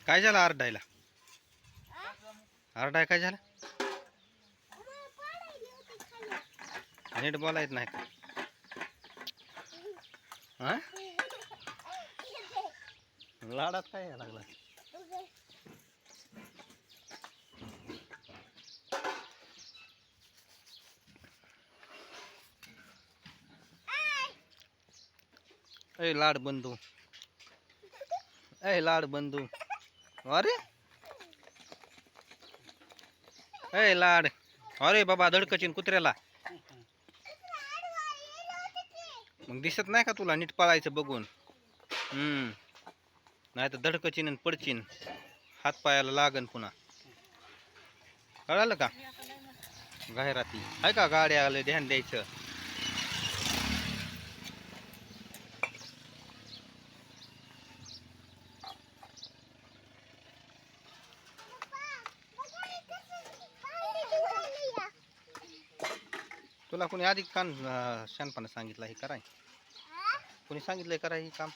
काय झालं आरडायला? आरडाय काय झालं? नीट बोला येत नाही का? हा? लाडात काय यायला लागला? ए लाड बंधू, ए लाड बंधू, अरे ए लाड, अरे बाबा धडकचिन कुत्र्याला. मग दिसत नाही का तुला नीट पाळायचं बघून? नाही तर धडकचिन आणि पडचिन, हात पायाला लागन पुन्हा. कळालं का? जाहिराती आहे का? गाड्या आले ध्यान द्यायचं. तुला कोणी आधी कान शानपणा सांगितलं हे कराय? कोणी सांगितलंय करा हे काम?